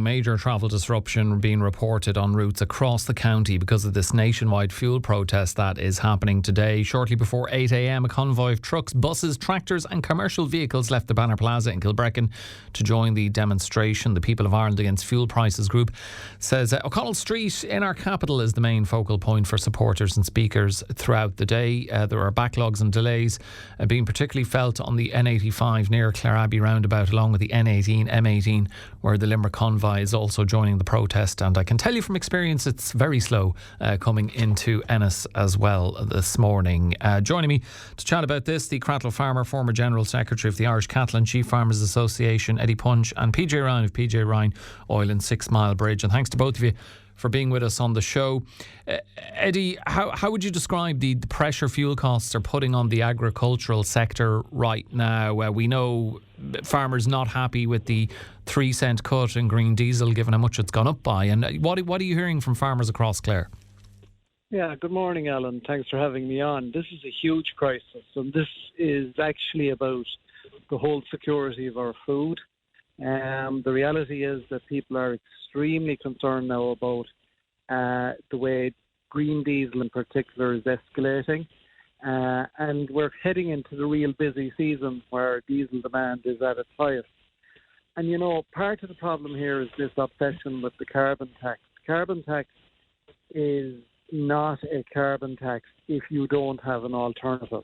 morning, major travel disruption being reported on routes across the county because of this nationwide fuel protest that is happening today. Shortly before 8 a.m, a convoy of trucks, buses, tractors and commercial vehicles left the Banner Plaza in Kilbreckan to join the demonstration. The People of Ireland Against Fuel Prices group says O'Connell Street in our capital is the main focal point for supporters and speakers throughout the day. There are backlogs and delays being particularly felt on the N85 near Clare Abbey roundabout, along with the N18, M18, where the Limerick convoy is also joining the protest. And I can tell you from experience it's very slow coming into Ennis as well this morning. Joining me to chat about this, the Cratloe Farmer, former General Secretary of the Irish Cattle and Sheep Farmers Association, Eddie Punch, and PJ Ryan of PJ Ryan Oil and Sixmilebridge. And thanks to both of you for being with us on the show. Eddie, how would you describe the pressure fuel costs are putting on the agricultural sector right now? We know farmers not happy with the 3-cent cut in green diesel, given how much it's gone up by. And what are you hearing from farmers across Clare? Yeah, good morning, Alan. Thanks for having me on. This is a huge crisis, and this is actually about the whole security of our food. The reality is that people are extremely concerned now about the way green diesel in particular is escalating. And we're heading into the real busy season where diesel demand is at its highest. And, you know, part of the problem here is this obsession with the carbon tax. Carbon tax is not a carbon tax if you don't have an alternative.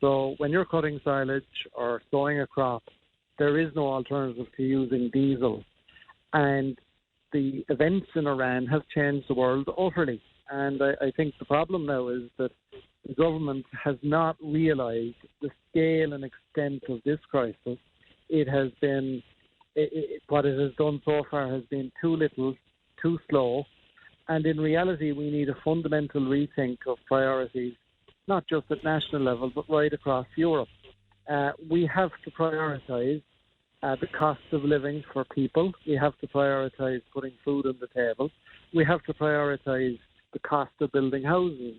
So when you're cutting silage or sowing a crop, there is no alternative to using diesel. And the events in Iran have changed the world utterly. And I think the problem now is that the government has not realised the scale and extent of this crisis. It has been, what it has done so far has been too little, too slow. And in reality, we need a fundamental rethink of priorities, not just at national level, but right across Europe. We have to prioritise the cost of living for people. We have to prioritise putting food on the table. We have to prioritise the cost of building houses.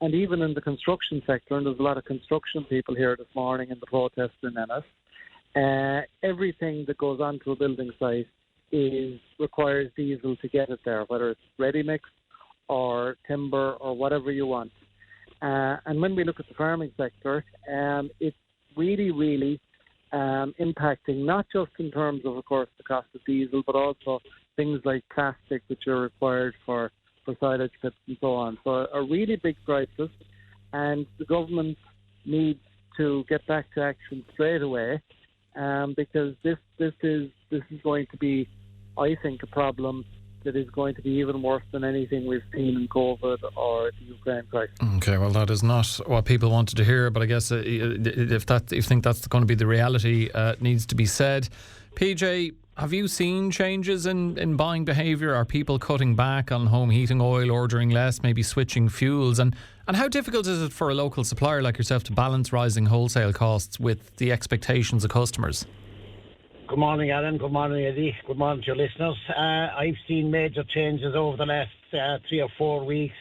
And even in the construction sector, and there's a lot of construction people here this morning in the protest in Ennis, everything that goes onto a building site requires diesel to get it there, whether it's ready mix or timber or whatever you want. And when we look at the farming sector, it's really impacting, not just in terms of course, the cost of diesel, but also things like plastic, which are required for silage pits and so on. So a really big crisis, and the government needs to get back to action straight away, because this is going to be, I think, a problem that is going to be even worse than anything we've seen in COVID or the Ukraine crisis. Okay, well, that is not what people wanted to hear, but I guess if you think that's going to be the reality, it needs to be said. PJ, have you seen changes in buying behaviour? Are people cutting back on home heating oil, ordering less, maybe switching fuels? And how difficult is it for a local supplier like yourself to balance rising wholesale costs with the expectations of customers? Good morning, Alan. Good morning, Eddie. Good morning to your listeners. I've seen major changes over the last 3 or 4 weeks.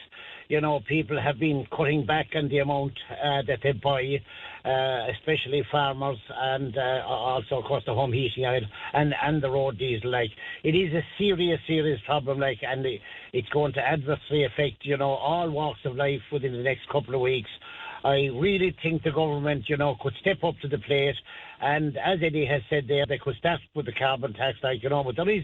You know, people have been cutting back on the amount that they buy, especially farmers, and also, of course, the home heating oil and the road diesel. Like, it is a serious problem, like, and it's going to adversely affect, you know, all walks of life within the next couple of weeks. I really think the government, you know, could step up to the plate. And as Eddie has said there, they could start with the carbon tax, like, you know, but there is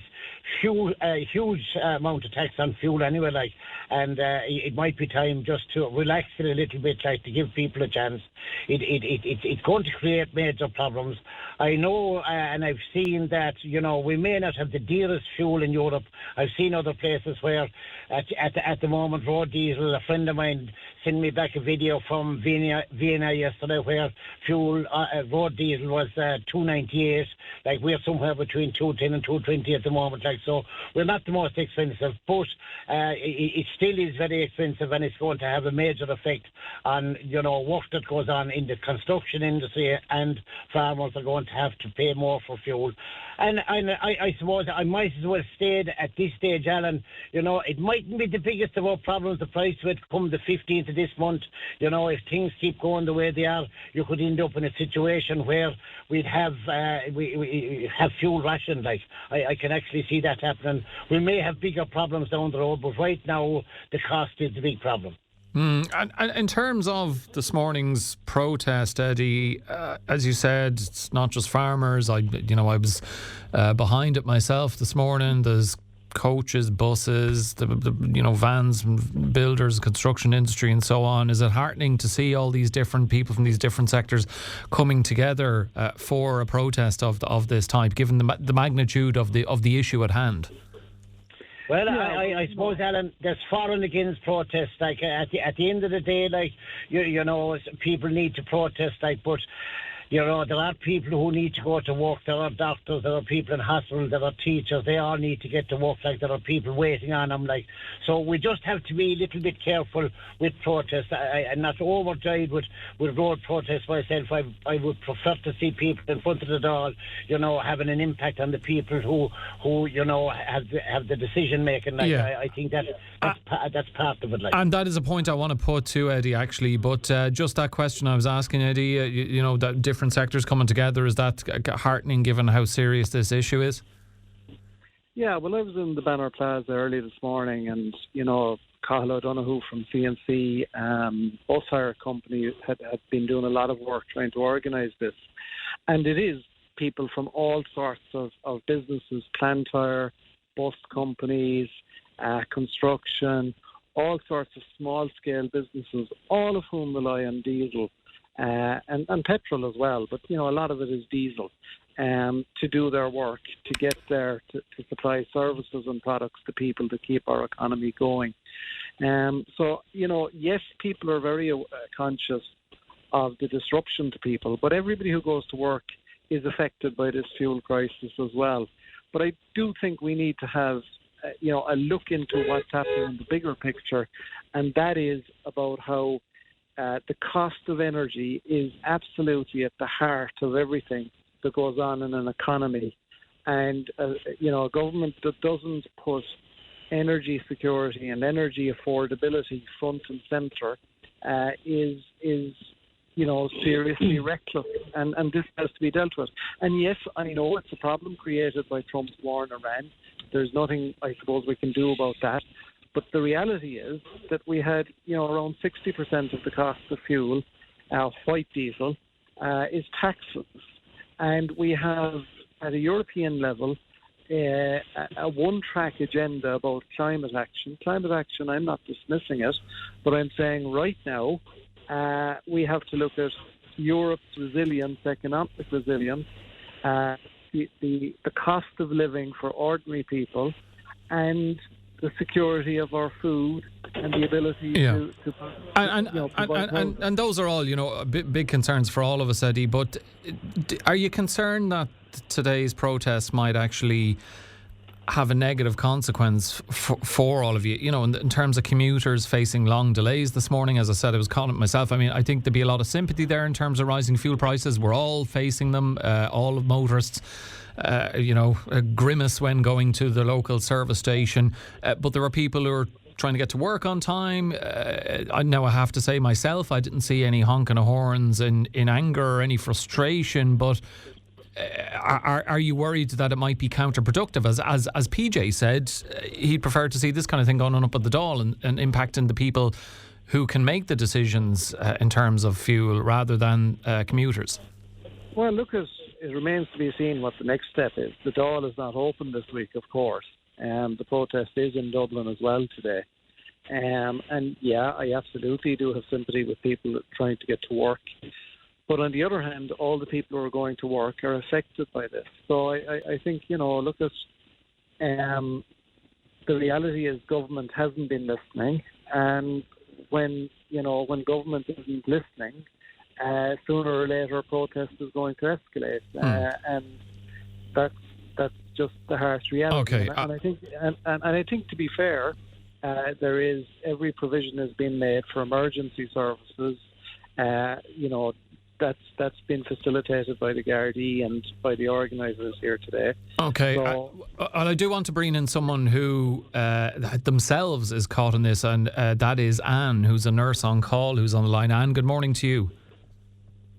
a huge amount of tax on fuel anyway, like, and it might be time just to relax it a little bit, like, to give people a chance. It's going to create major problems. I know, and I've seen that, you know, we may not have the dearest fuel in Europe. I've seen other places where at the moment, road diesel, a friend of mine sent me back a video from Vienna yesterday where fuel, road diesel was $2.98. Like, we're somewhere between $2.10 and $2.20 at the moment. Like, so we're not the most expensive, but it still is very expensive, and it's going to have a major effect on, you know, work that goes on in the construction industry, and farmers are going to have to pay more for fuel. And I suppose I might as well stay at this stage, Alan. It mightn't be the biggest of our problems, the price of it, come the 15th of this month. If things keep going the way they are, you could end up in a situation where we'd have we have fuel ration. Like I can actually see that happening. We may have bigger problems down the road, but right now the cost is the big problem. And in terms of this morning's protest, Eddie, as you said, it's not just farmers. I was behind it myself this morning. There's coaches, buses, the vans, builders, construction industry, and so on. Is it heartening to see all these different people from these different sectors coming together for a protest of this type, given the magnitude of the issue at hand? Well, I suppose, Alan, there's for and against protests. Like at the end of the day, like people need to protest. Like, but there are people who need to go to work. There are doctors. There are people in hospitals. There are teachers. They all need to get to work. Like, there are people waiting on them. Like, so we just have to be a little bit careful with protests. And not overdrive with road protests myself. I would prefer to see people in front of the door, having an impact on the people who have the decision making. Like, yeah. I think that's part of it. Like. And that is a point I want to put to Eddie, actually. But just that question I was asking, Eddie, that different sectors coming together, is that heartening given how serious this issue is? Yeah, well, I was in the Banner Plaza early this morning, and Cathal O'Donoghue from CNC bus hire company had been doing a lot of work trying to organise this, and it is people from all sorts of businesses, plant hire, bus companies, construction, all sorts of small scale businesses, all of whom rely on diesel. And petrol as well, but a lot of it is diesel to do their work, to get there, to supply services and products to people to keep our economy going. So yes, people are very conscious of the disruption to people, but everybody who goes to work is affected by this fuel crisis as well. But I do think we need to have a look into what's happening in the bigger picture, and that is about how the cost of energy is absolutely at the heart of everything that goes on in an economy. And, a government that doesn't put energy security and energy affordability front and centre is seriously reckless. And this has to be dealt with. And yes, I know it's a problem created by Trump's war in Iran. There's nothing, I suppose, we can do about that. But the reality is that we had, around 60% of the cost of fuel, white diesel, is taxes. And we have, at a European level, a one-track agenda about climate action. Climate action, I'm not dismissing it, but I'm saying right now we have to look at Europe's resilience, economic resilience, the cost of living for ordinary people, and the security of our food and the ability to and those are all big concerns for all of us, Eddie. But are you concerned that today's protest might actually have a negative consequence for all of you? In terms of commuters facing long delays this morning, as I said, I was calling it myself. I mean, I think there'd be a lot of sympathy there in terms of rising fuel prices. We're all facing them, all motorists. A grimace when going to the local service station. But there are people who are trying to get to work on time. I have to say myself, I didn't see any honking of horns in anger or any frustration. But are you worried that it might be counterproductive? As PJ said, he'd prefer to see this kind of thing going on up at the Dáil and impacting the people who can make the decisions in terms of fuel rather than commuters. Well, Lucas, it remains to be seen what the next step is. The Dáil is not open this week, of course. The protest is in Dublin as well today. And yeah, I absolutely do have sympathy with people trying to get to work. But on the other hand, all the people who are going to work are affected by this. So I think, Lucas, the reality is government hasn't been listening. And when government isn't listening, sooner or later, a protest is going to escalate, and that's just the harsh reality. Okay. And I think, to be fair, every provision has been made for emergency services. that's been facilitated by the Gardaí and by the organisers here today. Okay, So, I do want to bring in someone who themselves is caught in this, and that is Anne, who's a nurse on call, who's on the line. Anne, good morning to you.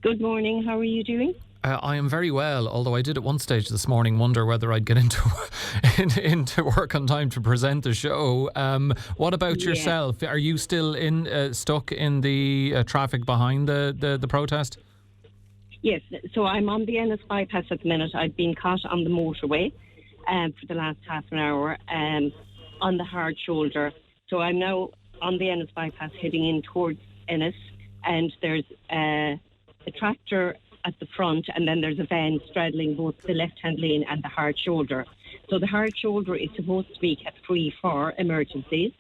Good morning. How are you doing? I am very well, although I did at one stage this morning wonder whether I'd get into work on time to present the show. What about yourself? Are you still stuck in the traffic behind the protest? Yes. So I'm on the Ennis bypass at the minute. I've been caught on the motorway for the last half an hour on the hard shoulder. So I'm now on the Ennis bypass heading in towards Ennis, and there's a tractor at the front, and then there's a van straddling both the left-hand lane and the hard shoulder. So the hard shoulder is supposed to be kept free for emergencies.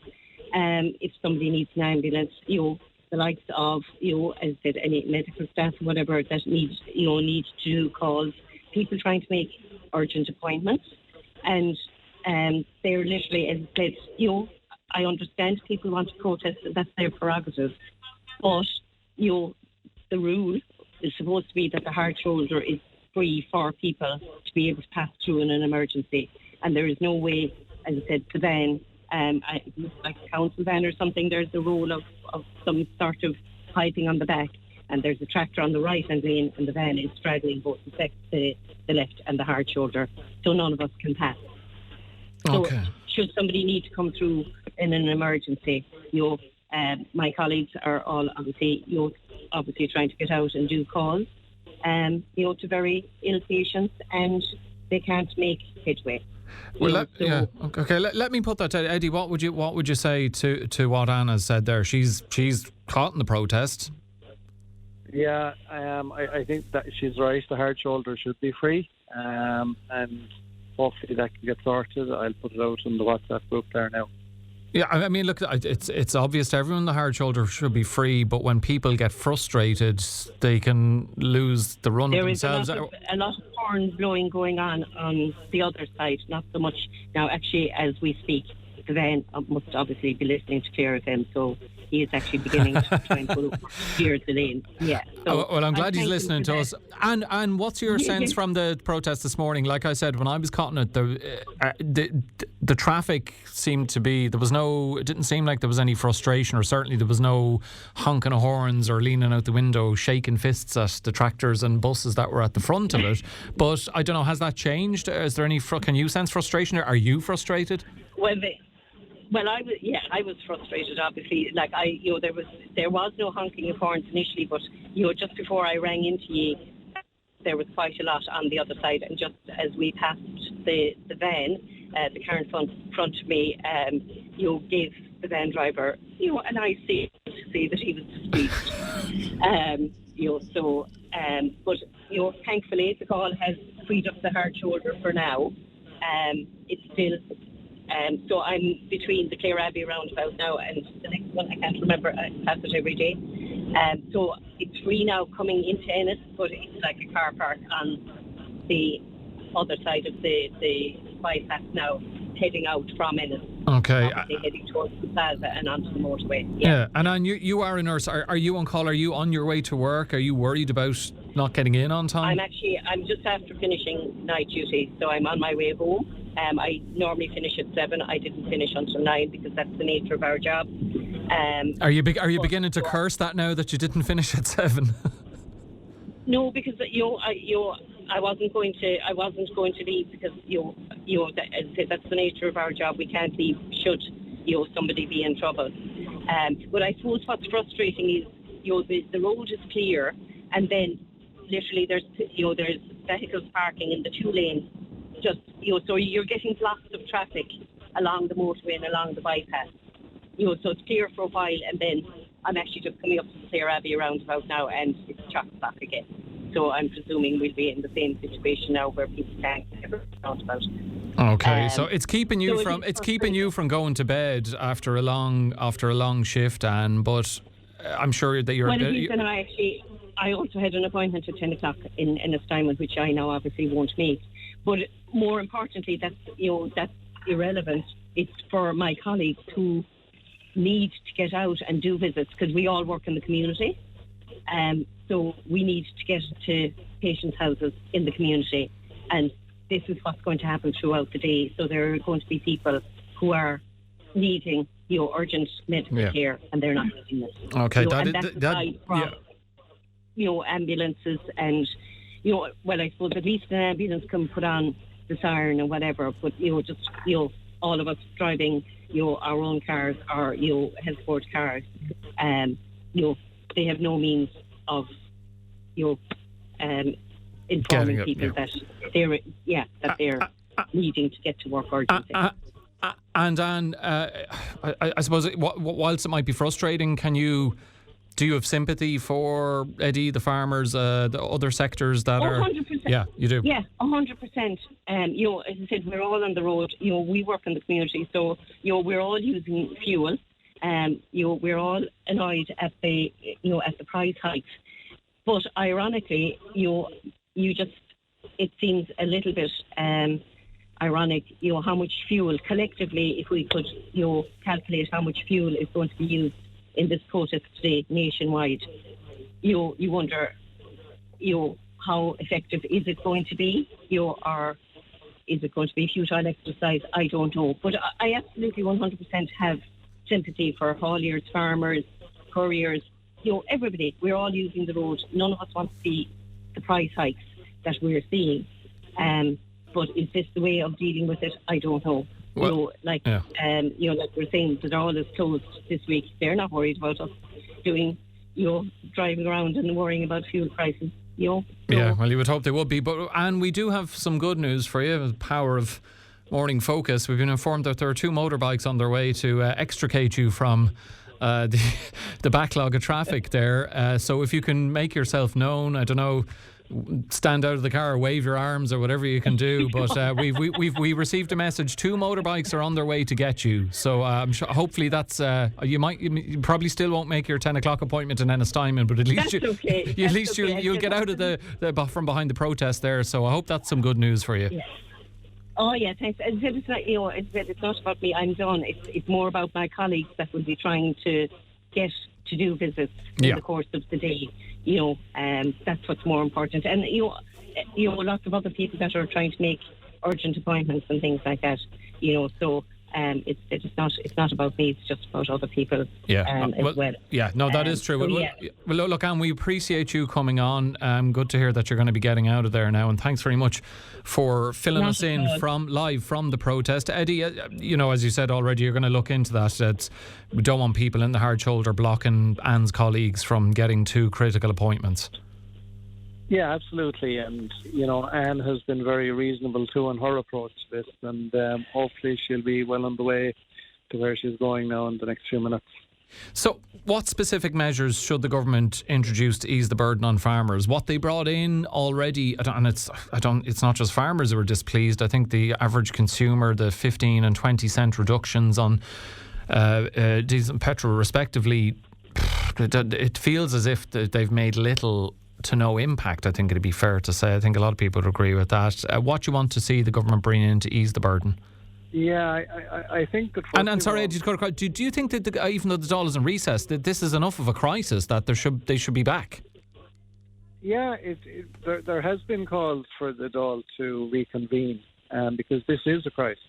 If somebody needs an ambulance, the likes of, as I said, any medical staff or whatever that need to do calls, people trying to make urgent appointments. And they're literally, as I said, I understand people want to protest, that's their prerogative. But, the rule is supposed to be that the hard shoulder is free for people to be able to pass through in an emergency. And there is no way, as I said, the van, like a council van or something, there's the role of some sort of piping on the back, and there's a tractor on the right-hand lane, and the van is straddling both the left and the hard shoulder, so none of us can pass. So should somebody need to come through in an emergency, my colleagues are all obviously trying to get out and do calls, to very ill patients, and they can't make headway. Well, let me put that to Eddie. What would you say to what Anna said there? She's caught in the protest. Yeah, I think that she's right. The hard shoulder should be free, and hopefully that can get sorted. I'll put it out in the WhatsApp group there now. Yeah, I mean, look, it's obvious to everyone the hard shoulder should be free, but when people get frustrated, they can lose the run of themselves. There is a lot of horn blowing going on the other side, not so much now. Actually, as we speak, the van must obviously be listening to Clare FM, so he is actually beginning to try and clear the lane. Yeah. So well, I'm glad he's listening to us. And what's your sense from the protest this morning? Like I said, when I was caught in it, the traffic seemed to be, it didn't seem like there was any frustration, or certainly there was no honking of horns or leaning out the window, shaking fists at the tractors and buses that were at the front of it. But I don't know, has that changed? Is there any, can you sense frustration? Are you frustrated? Well, I was frustrated, obviously. Like there was no honking of horns initially, but just before I rang into you, there was quite a lot on the other side, and just as we passed the van, the car in front of me, gave the van driver, a nice see that he was displeased. But thankfully the call has freed up the hard shoulder for now. It's still. So I'm between the Clare Abbey roundabout now and the next one, I can't remember, I pass it every day. So it's free now coming into Ennis, but it's like a car park on the other side of the bypass now, heading out from Ennis. Okay. Heading towards the plaza and onto the motorway. Yeah. And you are a nurse. Are you on call? Are you on your way to work? Are you worried about not getting in on time? I'm just after finishing night duty, so I'm on my way home. I normally finish at 7. I didn't finish until 9 because that's the nature of our job. Are you beginning to curse that now that you didn't finish at 7? No, because I wasn't going to leave because as I said, that's the nature of our job. We can't leave should somebody be in trouble. But I suppose what's frustrating is the road is clear, and then literally there's vehicles parking in the 2 lanes. So you're getting blocks of traffic along the motorway and along the bypass. So it's clear for a while, and then I'm actually just coming up to the Clare Abbey roundabout now, and it's chock-a-block again. So I'm presuming we'll be in the same situation now where people can't get roundabout. Okay, so it's keeping you from going to bed after a long shift, Anne. But I'm sure that you're. Well, I also had an appointment at 10 o'clock in Ennis time, which I now obviously won't make. But more importantly, that's irrelevant. It's for my colleagues who need to get out and do visits, because we all work in the community. So we need to get to patients' houses in the community, and this is what's going to happen throughout the day. So there are going to be people who are needing, urgent medical care, and they're not getting it. Okay, that's aside from, ambulances and, I suppose at least an ambulance can put on the siren or whatever, but, all of us driving, our own cars or, health board cars, they have no means of, informing people that they're needing to get to work urgently. And Anne, I suppose whilst it might be frustrating, do you have sympathy for Eddie, the farmers, the other sectors that are? 100%. Yeah, you do. Yeah, 100%. As I said, we're all on the road. We work in the community, so we're all using fuel. We're all annoyed at the price hikes. But ironically, it seems a little bit ironic, how much fuel collectively, if we could, calculate how much fuel is going to be used in this protest today nationwide, you wonder, how effective is it going to be, or is it going to be futile exercise? I don't know. But I absolutely 100% have sympathy for hauliers, farmers, couriers, everybody. We're all using the road. None of us want to see the price hikes that we're seeing. But is this the way of dealing with it? I don't know. Well, like we're saying, that all is closed this week. They're not worried about us doing, driving around and worrying about fuel prices. So. Yeah, well, you would hope they would be. But Anne, we do have some good news for you. The power of Morning Focus. We've been informed that there are 2 motorbikes on their way to extricate you from the backlog of traffic there. So if you can make yourself known, I don't know, stand out of the car, wave your arms or whatever you can do. But we received a message. 2 motorbikes are on their way to get you. So I'm sure, hopefully that's you probably still won't make your 10 o'clock appointment in Ennistimon, but at least you'll get out of the from behind the protest there. So I hope that's some good news for you. Yeah. Oh yeah, thanks. As I said, it's not, it's not about me. I'm done. It's more about my colleagues that will be trying to get to do visits in the course of the day. That's what's more important. And lots of other people that are trying to make urgent appointments and things like that. So it's not about me. It's just about other people. As well. Yeah, no, that is true. Well, look, Anne, we appreciate you coming on. Good to hear that you're going to be getting out of there now, and thanks very much for filling us in live from the protest. Eddie, as you said already, you're going to look into that. We don't want people in the hard shoulder blocking Anne's colleagues from getting to critical appointments. Yeah, absolutely. And, Anne has been very reasonable too in her approach to this. And hopefully she'll be well on the way to where she's going now in the next few minutes. So what specific measures should the government introduce to ease the burden on farmers? What they brought in already, it's not just farmers who are displeased. I think the average consumer, the 15 and 20 cent reductions on diesel and petrol respectively, it feels as if they've made little to no impact. I think it'd be fair to say. I think a lot of people would agree with that. What do you want to see the government bring in to ease the burden? Yeah, I think that. And sorry, do you think that even though the Dáil is in recess, that this is enough of a crisis that they should be back? Yeah, there has been calls for the Dáil to reconvene because this is a crisis,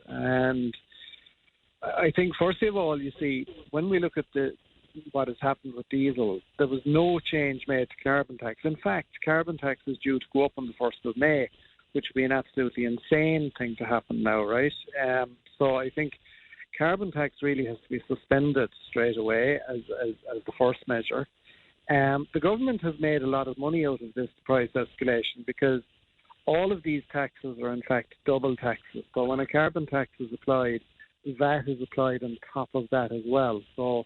and I think first of all, you see, when we look at what has happened with diesel, there was no change made to carbon tax. In fact, carbon tax is due to go up on the 1st of May, which would be an absolutely insane thing to happen now, right? So I think carbon tax really has to be suspended straight away as the first measure. The government has made a lot of money out of this price escalation because all of these taxes are in fact double taxes. So when a carbon tax is applied, VAT is applied on top of that as well. So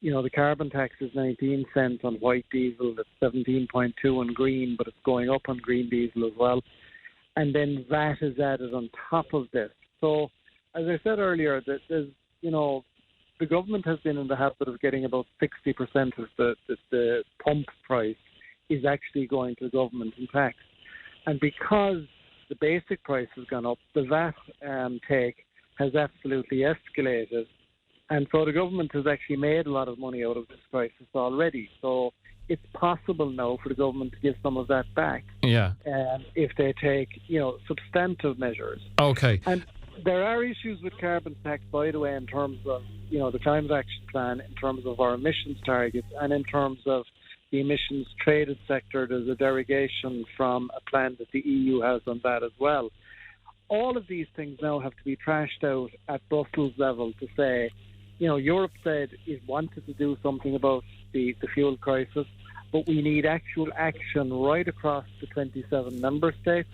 the carbon tax is 19 cents on white diesel, it's 17.2 on green, but it's going up on green diesel as well. And then VAT is added on top of this. So, as I said earlier, that there's, the government has been in the habit of getting about 60% of the pump price is actually going to the government in tax. And because the basic price has gone up, the VAT take has absolutely escalated. And so the government has actually made a lot of money out of this crisis already. So it's possible now for the government to give some of that back. Yeah. If they take, substantive measures. Okay. And there are issues with carbon tax, by the way, in terms of, the Climate Action Plan, in terms of our emissions targets, and in terms of the emissions traded sector. There's a derogation from a plan that the EU has on that as well. All of these things now have to be trashed out at Brussels level to say, Europe said it wanted to do something about the fuel crisis, but we need actual action right across the 27 member states.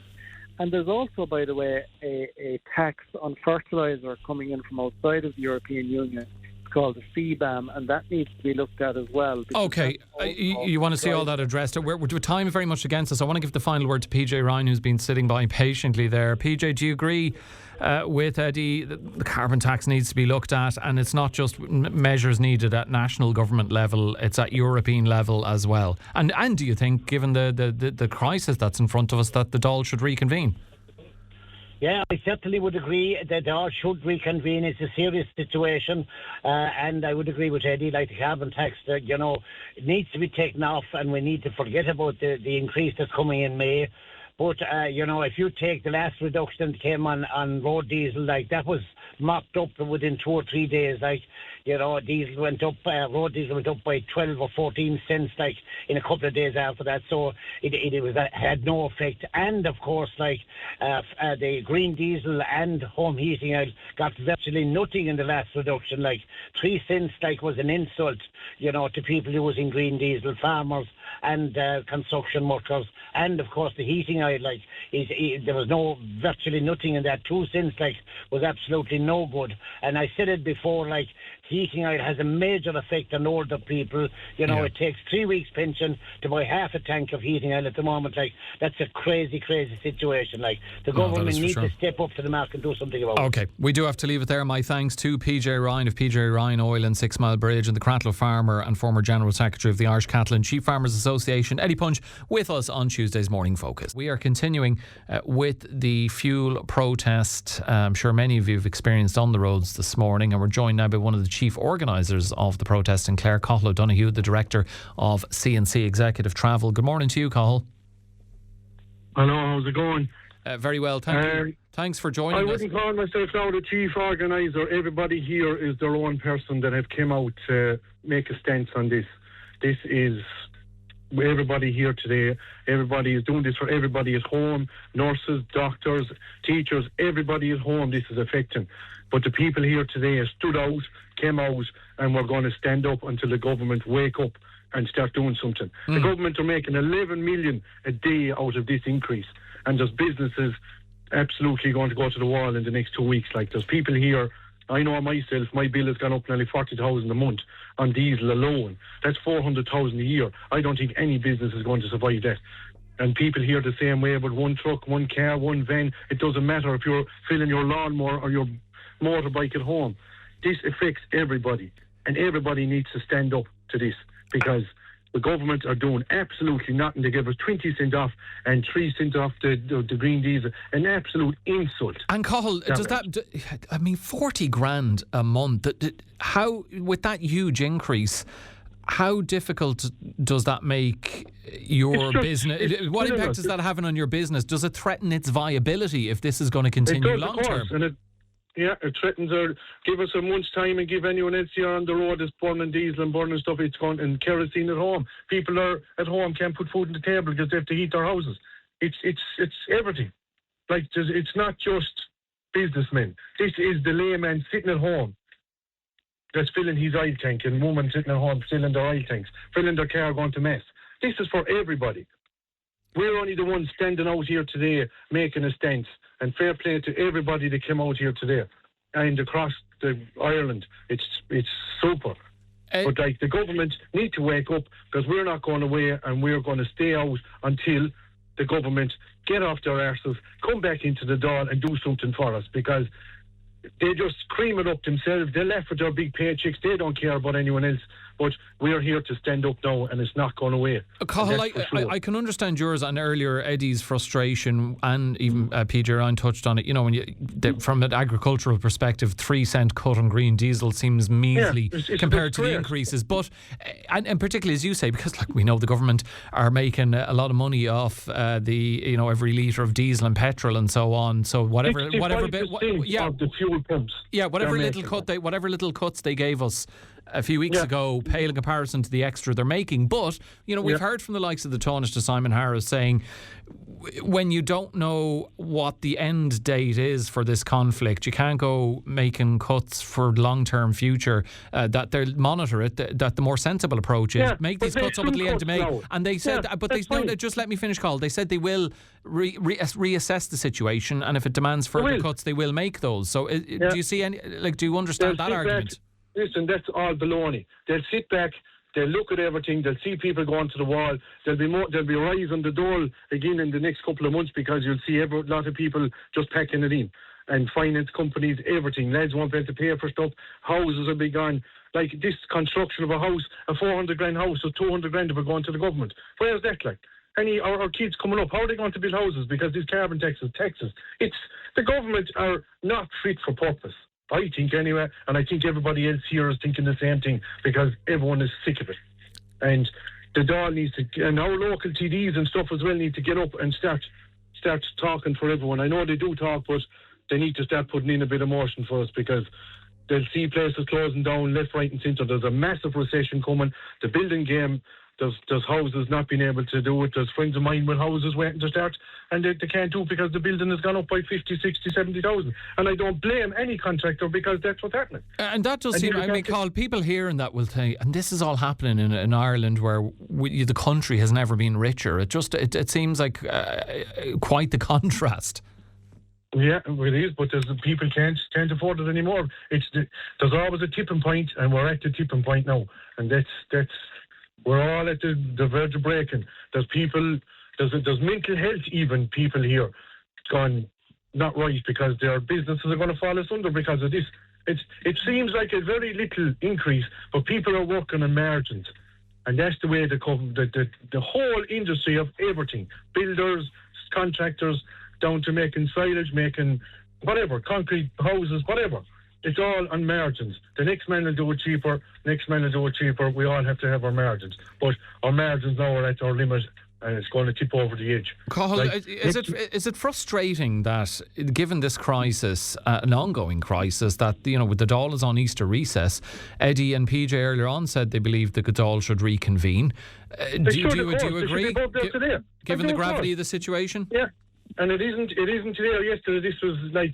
And there's also, by the way, a tax on fertiliser coming in from outside of the European Union. It's called the CBAM, and that needs to be looked at as well. Okay, you want to see all that addressed. We're time very much against us. I want to give the final word to PJ Ryan, who's been sitting by patiently there. PJ, do you agree with Eddie that the carbon tax needs to be looked at, and it's not just measures needed at national government level, it's at European level as well? And do you think, given the crisis that's in front of us, that the Dáil should reconvene? Yeah, I certainly would agree that Dáil should reconvene. It's a serious situation, and I would agree with Eddie, like the carbon tax, it needs to be taken off, and we need to forget about the increase that's coming in May. But, if you take the last reduction that came on road diesel, that was mopped up within 2 or 3 days. Diesel went up, road diesel went up by 12 or 14 cents, in a couple of days after that. So it had no effect. And, of course, the green diesel and home heating oil got virtually nothing in the last reduction. 3 cents, was an insult, to people using green diesel, farmers and construction workers. And, of course, the heating oil, there was virtually nothing in that. 2 cents, was absolutely no good. And I said it before, heating oil has a major effect on older people. It takes 3 weeks' pension to buy half a tank of heating oil at the moment. That's a crazy, crazy situation. The government needs to step up to the mark and do something about it. Okay, we do have to leave it there. My thanks to PJ Ryan of PJ Ryan Oil and Sixmilebridge, and the Cratloe Farmer and former General Secretary of the Irish Cattle and Sheep Farmers Association, Eddie Punch, with us on Tuesday's Morning Focus. We are continuing with the fuel protest. I'm sure many of you have experienced on the roads this morning, and we're joined now by one of the chief organisers of the protest in Clare, Cathal O'Donoghue, the director of C&C Executive Travel. Good morning to you, Cathal. Hello, how's it going? Very well, thank you. Thanks for joining us. I wouldn't call myself now the chief organiser. Everybody here is their own person that have come out to make a stance on this. This is everybody here today. Everybody is doing this for everybody at home. Nurses, doctors, teachers, everybody at home this is affecting. But the people here today stood out, came out, and we're going to stand up until the government wake up and start doing something. The government are making 11 million a day out of this increase, and there's businesses absolutely going to go to the wall in the next 2 weeks. There's people here, I know myself, my bill has gone up nearly 40,000 a month on diesel alone. That's 400,000 a year. I don't think any business is going to survive that. And people here the same way, but one truck, one car, one van, it doesn't matter if you're filling your lawnmower or your motorbike at home. This affects everybody, and everybody needs to stand up to this, because the government are doing absolutely nothing. They give us 20 cents off and 3 cents off the green diesel. An absolute insult. And Cathal, does that, 40 grand a month, how, with that huge increase, how difficult does that make your business? What impact is that having on your business? Does it threaten its viability if this is going to continue long term? It threatens to give us a month's time and give anyone else here on the road that's burning diesel and burning stuff, it's going, and kerosene at home. People are at home, can't put food on the table because they have to heat their houses. It's everything. It's not just businessmen. This is the layman sitting at home that's filling his oil tank, and women sitting at home filling their oil tanks, filling their car, going to mess. This is for everybody. We're only the ones standing out here today making a stance, and fair play to everybody that came out here today and across Ireland. It's super. But the government need to wake up, because we're not going away, and we're going to stay out until the government get off their arses, come back into the Dáil and do something for us, because they just cream it up themselves. They're left with their big paychecks. They don't care about anyone else. But we're here to stand up now, and it's not going away. Cathal, I can understand yours and earlier Eddie's frustration, and even PJ Ryan touched on it. You know, from an agricultural perspective, 3-cent cut on green diesel seems measly compared to the increases. But and particularly as you say, because we know the government are making a lot of money off every litre of diesel and petrol and so on. So whatever bit, of the fuel pumps. Yeah, whatever little cuts they gave us a few weeks ago pale in comparison to the extra they're making. But, we've heard from the likes of the Taoiseach to Simon Harris saying when you don't know what the end date is for this conflict, you can't go making cuts for long-term future, that they'll monitor it, that the more sensible approach is make these cuts up at the end of May. And they said, just let me finish, Cathal. They said they will reassess the situation, and if it demands further cuts, they will make those. So do you see any, do you understand that argument? Listen, that's all baloney. They'll sit back, they'll look at everything, they'll see people going to the wall, there'll be rise on the dole again in the next couple of months, because you'll see a lot of people just packing it in. And finance companies, everything. Lads won't be able to pay for stuff. Houses will be gone. Like this construction of a house, a 400 grand house, or 200 grand if we're going to the government. Where's that like? Our kids coming up, how are they going to build houses? Because these carbon taxes. The government are not fit for purpose. I think anyway, and I think everybody else here is thinking the same thing, because everyone is sick of it. And the Dáil needs to, and our local TDs and stuff as well, need to get up and start talking for everyone. I know they do talk, but they need to start putting in a bit of motion for us, because they'll see places closing down left, right and centre. There's a massive recession coming. The building game, there's houses not being able to do it. There's friends of mine with houses waiting to start, and they can't do it because the building has gone up by 50, 60, 70,000. And I don't blame any contractor, because that's what's happening. And that does seem, Cathal, people hearing that will say, and this is all happening in Ireland, where the country has never been richer. It seems like quite the contrast. Yeah, it is, but people can't afford it anymore. There's always a tipping point, and we're at the tipping point now, and that's we're all at the verge of breaking. There's mental health, even people here gone not right, because their businesses are going to fall asunder because of this. It seems like a very little increase, but people are working on margins, and that's the way the whole industry of everything, builders, contractors, down to making silage, making whatever, concrete houses, whatever. It's all on margins. The next man will do it cheaper, We all have to have our margins. But our margins now are at our limit, and it's going to tip over the edge. Cathal, is it frustrating that, given this crisis, an ongoing crisis, that, with the Dáil is on Easter recess, Eddie and PJ earlier on said they believe the Dáil should reconvene. Do you agree, given the gravity of the situation? Yeah. And it isn't today or yesterday.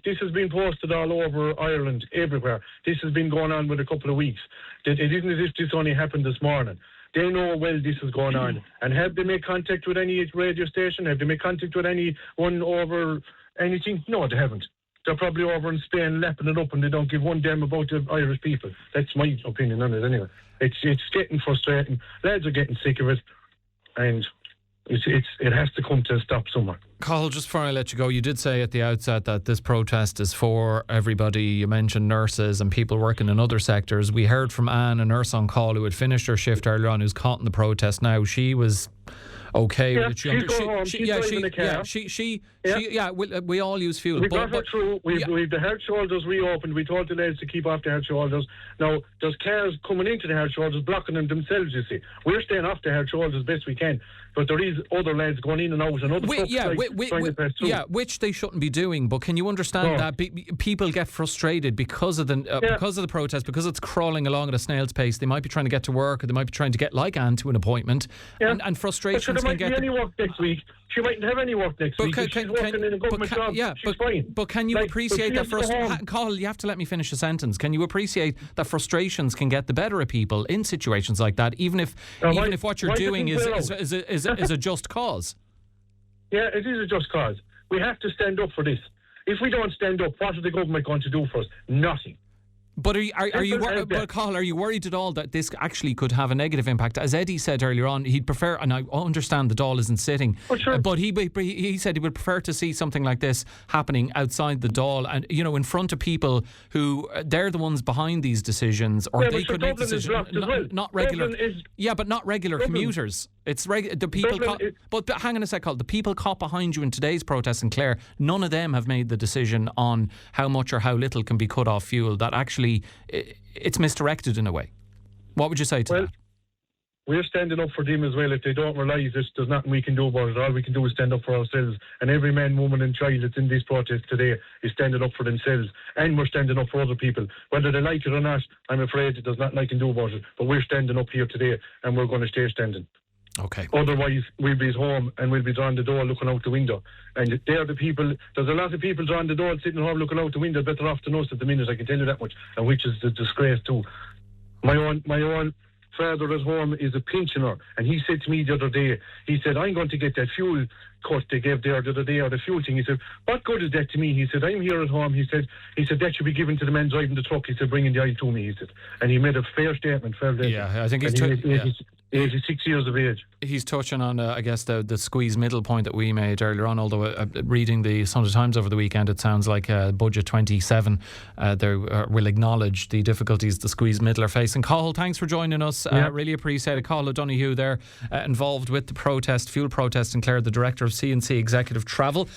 This has been posted all over Ireland, everywhere. This has been going on with a couple of weeks. It isn't as if this only happened this morning. They know well this is going on. And have they made contact with any radio station? Have they made contact with anyone over anything? No, they haven't. They're probably over in Spain lapping it up, and they don't give one damn about the Irish people. That's my opinion on it anyway. It's getting frustrating. Lads are getting sick of it, and it has to come to a stop somewhere. Cathal, just before I let you go, you did say at the outset that this protest is for everybody. You mentioned nurses and people working in other sectors. We heard from Anne, a nurse on call who had finished her shift earlier on, who's caught in the protest now. She was okay with it. She's going home. She's driving the car. We all use fuel. We got her through. We've the hard shoulders reopened. We told the lads to keep off the hard shoulders. Now, there's cars coming into the hard shoulders, blocking them themselves, you see. We're staying off the hard shoulders as best we can. But there is other lads going in and out, and other folks trying to pass through. Yeah, which they shouldn't be doing. But can you understand that people get frustrated because of the protest, because it's crawling along at a snail's pace? They might be trying to get to work, or they might be trying to get, like Anne, to an appointment, and frustrations can get... But there might be any work next week. She mightn't have any work next week. She's working in a government job. Yeah, she's fine. But can you appreciate that frustration? Cathal, you have to let me finish a sentence. Can you appreciate that frustrations can get the better of people in situations like that, even if what you're doing is a just cause? Yeah, it is a just cause. We have to stand up for this. If we don't stand up, what is the government going to do for us? Nothing. But are you but Cathal, are you worried at all that this actually could have a negative impact? As Eddie said earlier on, he'd prefer, and I understand the Dáil isn't sitting, but he said he would prefer to see something like this happening outside the Dáil, and in front of people who they're the ones behind these decisions, or they could make decisions. Not regular, but not regular commuters. It's the people. But hang on a sec, Cathal. The people caught behind you in today's protest in Clare, none of them have made the decision on how much or how little can be cut off fuel. That actually it's misdirected in a way. What would you say to that? We're standing up for them as well. If they don't realise this, there's nothing we can do about it. All we can do is stand up for ourselves. And every man, woman and child that's in this protest today is standing up for themselves. And we're standing up for other people. Whether they like it or not, I'm afraid there's nothing I can do about it. But we're standing up here today and we're going to stay standing. Okay. Otherwise, we'll be at home and we'll be drawing the door looking out the window. And they're the people, there's a lot of people drawing the door sitting at home looking out the window, better off than us at the minute, I can tell you that much, and which is a disgrace too. My own father at home is a pensioner, and he said to me the other day, he said, I'm going to get that fuel cut they gave there the other day, or the fuel thing. He said, what good is that to me? He said, I'm here at home. He said that should be given to the man driving the truck. He said, bringing the oil to me, he said. And he made a fair statement. Yeah, I think he's 86 years of age. He's touching on, I guess, the squeeze middle point that we made earlier on, although reading the Sunday Times over the weekend, it sounds like Budget 27 will acknowledge the difficulties the squeeze middle are facing. Cathal, thanks for joining us. Really appreciate it. Cathal O'Donoghue there, involved with the fuel protest in Clare, the Director of C&C Executive Travel.